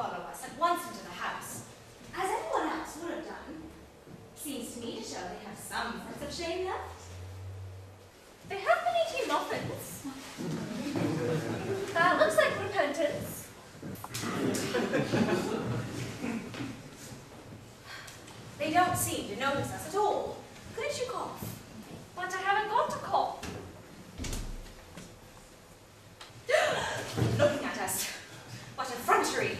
follow us at once into the house, as anyone else would have done. Seems to me to show they have some sense of shame left. They have been eating muffins. That looks like repentance. They don't seem to notice us at all. Couldn't you cough? But I haven't got to cough. Looking at us. What effrontery.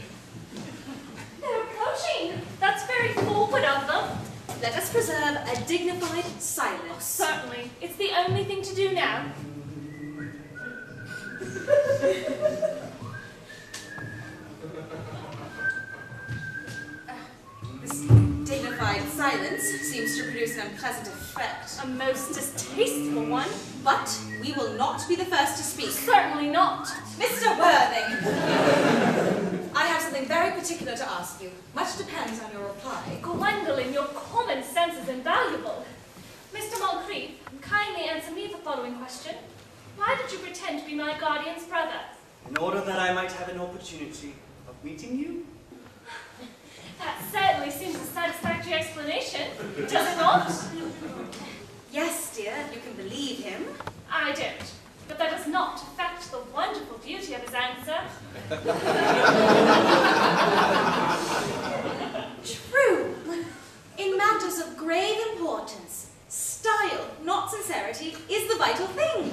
They're approaching. That's very forward of them. Let us preserve a dignified silence. Certainly. It's the only thing to do now. This dignified silence seems to produce an unpleasant effect. A most distasteful one. But we will not be the first to speak. Certainly not. Mr. Worthing! I have something very particular to ask you. Much depends on your reply. Gwendolyn, your common sense is invaluable. Mr. Moncrief, kindly answer me the following question. Why did you pretend to be my guardian's brother? In order that I might have an opportunity of meeting you. That certainly seems a satisfactory explanation, does it not? Yes, dear, if you can believe him. I don't. But that does not affect the wonderful beauty of his answer. True. In matters of grave importance, style, not sincerity, is the vital thing.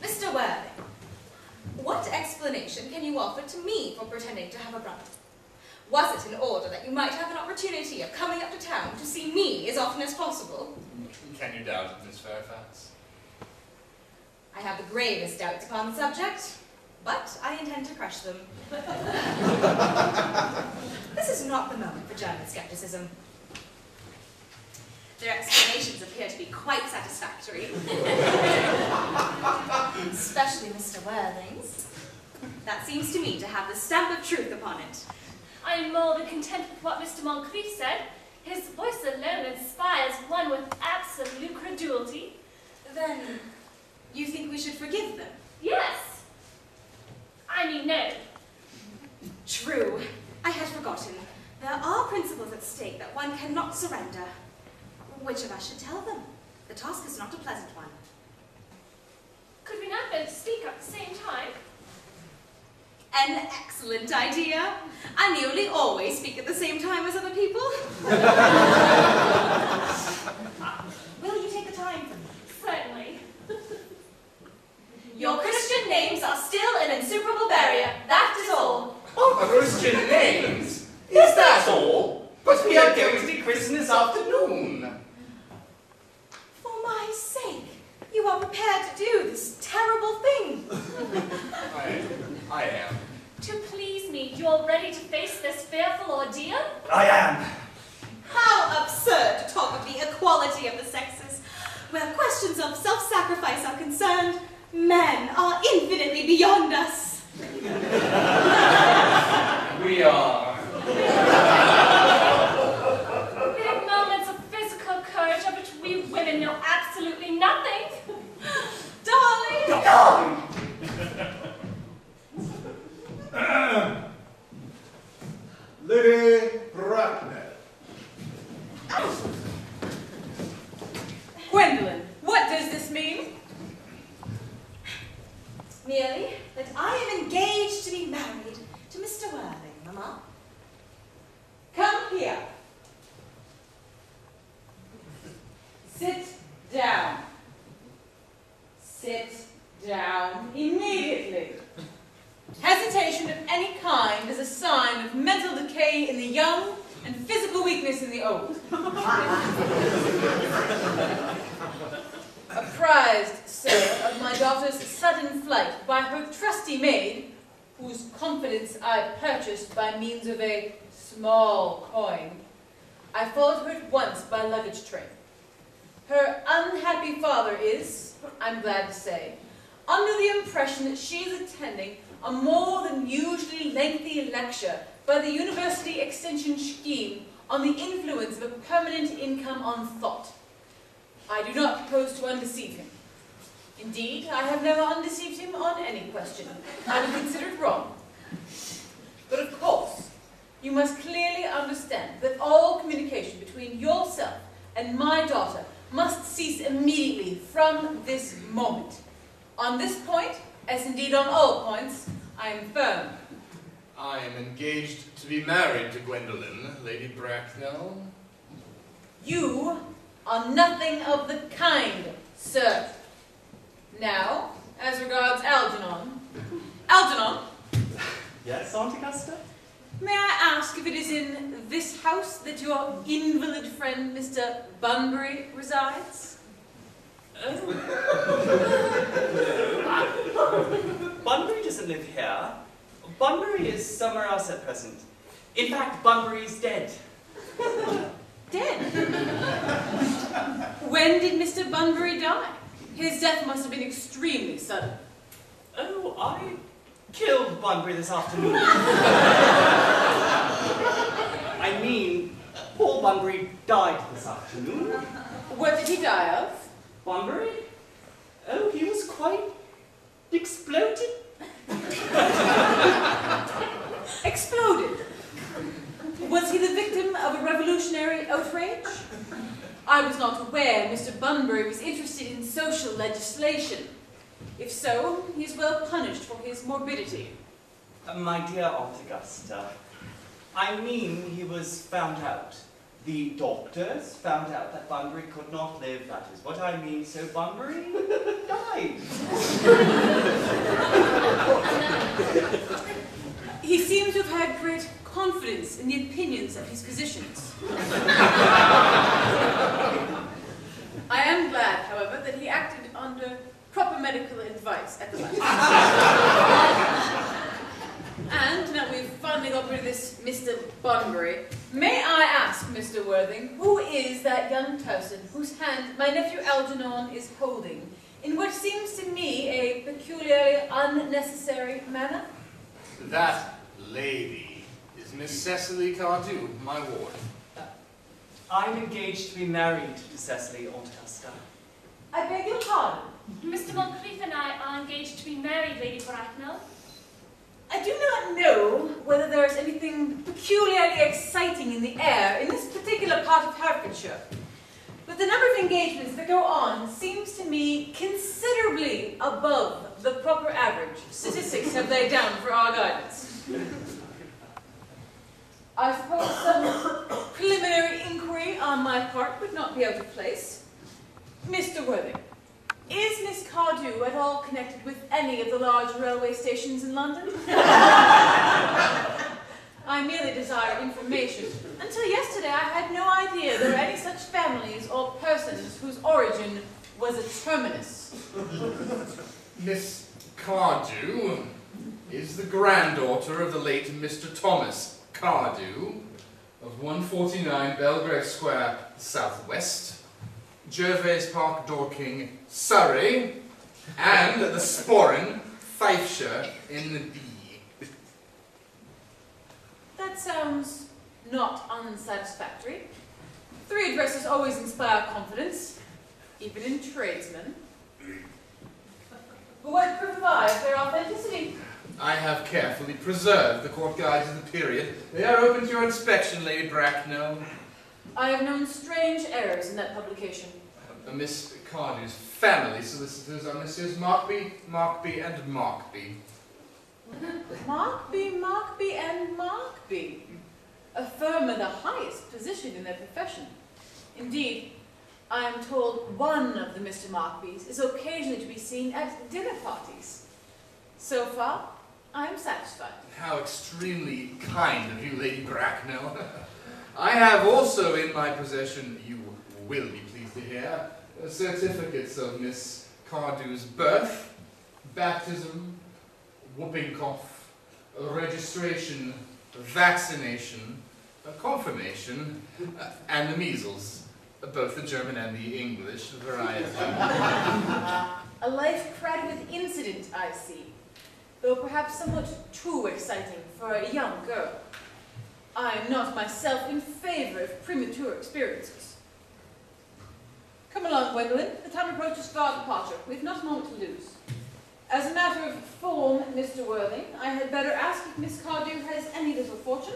Mr. Worthing, what explanation can you offer to me for pretending to have a brother? Was it in order that you might have an opportunity of coming up to town to see me as often as possible? Can you doubt it, Miss Fairfax? I have the gravest doubts upon the subject, but I intend to crush them. This is not the moment for German skepticism. Their explanations appear to be quite satisfactory. Especially Mr. Worthing's. That seems to me to have the stamp of truth upon it. I am more than content with what Mr. Moncrief said. His voice alone inspires one with absolute credulity. Then, you think we should forgive them? Yes. I mean, no. True. I had forgotten. There are principles at stake that one cannot surrender. Which of us should tell them? The task is not a pleasant one. Could we not both speak at the same time? An excellent idea. I nearly always speak at the same time as other people. Will you take the time for me? Certainly. Your Christian names are still an insuperable barrier. That is all. Oh, Christian names? Is that all? But we are going to be christened this afternoon. For my sake, you are prepared to do this terrible thing. I am. To please me, you're ready to face this fearful ordeal? I am. How absurd to talk of the equality of the sexes. Where questions of self-sacrifice are concerned, men are infinitely beyond us. We are. We have moments of physical courage of which we women know absolutely nothing. Darling! Lady Bracknell. Gwendolyn, what does this mean? Merely that I am engaged to be married to Mr. Worthing, Mamma. Come here. Sit down. Sit down immediately. Hesitation of any kind is a sign of mental decay in the young and physical weakness in the old. Apprised, sir, of my daughter's sudden flight by her trusty maid, whose confidence I purchased by means of a small coin, I followed her at once by luggage train. Her unhappy father is, I'm glad to say, under the impression that she is attending a more than usually lengthy lecture by the University Extension Scheme on the influence of a permanent income on thought. I do not propose to undeceive him. Indeed, I have never undeceived him on any question. I would consider it wrong. must clearly understand that all communication between yourself and my daughter must cease immediately from this moment. On this point, as indeed on all points, I am firm. I am engaged to be married to Gwendolen, Lady Bracknell. You are nothing of the kind, sir. Now, as regards Algernon. Algernon, Yes, Aunt Augusta? may I ask if it is in this house that your invalid friend, Mr. Bunbury, resides? Bunbury doesn't live here. Bunbury is somewhere else at present. In fact, Bunbury is dead. Dead? When did Mr. Bunbury die? His death must have been extremely sudden. Oh, I killed Bunbury this afternoon. I mean, Paul Bunbury died this afternoon. What did he die of? Bunbury? Oh, he was quite exploded. Exploded. Was he the victim of a revolutionary outrage? I was not aware Mr. Bunbury was interested in social legislation. If so, he is well punished for his morbidity. My dear Aunt Augusta, I mean he was found out. The doctors found out that Bunbury could not live, that is what I mean, so Bunbury died. He seems to have had great confidence in the opinions of his physicians. I am glad, however, that he acted under proper medical advice at the last. And now we've finally got rid of this Mr. Bunbury, may I ask, Mr. Worthing, who is that young person whose hand my nephew Algernon is holding, in what seems to me a peculiarly unnecessary manner? That lady is Miss Cecily Cardew, my ward. I'm engaged to be married to Cecily, Aunt Augusta. I beg your pardon. Mr. Moncrief and I are engaged to be married, Lady Bracknell. I do not know whether there is anything peculiarly exciting in the air in this particular part of Hertfordshire, but the number of engagements that go on seems to me considerably above the proper average statistics have laid down for our guidance. I suppose some preliminary inquiry on my part would not be out of place. Mr. Worthing, is Miss Cardew at all connected with any of the large railway stations in London? I merely desire information. Until yesterday, I had no idea there were any such families or persons whose origin was a terminus. Miss Cardew is the granddaughter of the late Mr. Thomas Cardew of 149 Belgrave Square, Southwest, Gervais Park, Dorking, Surrey, and the Sporran, Fifeshire, in the D. That sounds not unsatisfactory. 3 addresses always inspire confidence, even in tradesmen. But what provides their authenticity? I have carefully preserved the court guides of the period. They are open to your inspection, Lady Bracknell. I have known strange errors in that publication. Miss Cardew's family solicitors are Messrs. Markby, and Markby. Markby, and Markby. A firm of the highest position in their profession. Indeed, I am told one of the Mr. Markbys is occasionally to be seen at dinner parties. So far, I am satisfied. How extremely kind of you, Lady Bracknell. I have also in my possession, you will be pleased to hear, certificates of Miss Cardew's birth, baptism, whooping cough, registration, vaccination, confirmation, and the measles, both the German and the English variety. A life crowded with incident, I see, though perhaps somewhat too exciting for a young girl. I am not myself in favor of premature experiences. Come along, Gwendolen. The time approaches for our departure. We have not a moment to lose. As a matter of form, Mr. Worthing, I had better ask if Miss Cardew has any little fortune.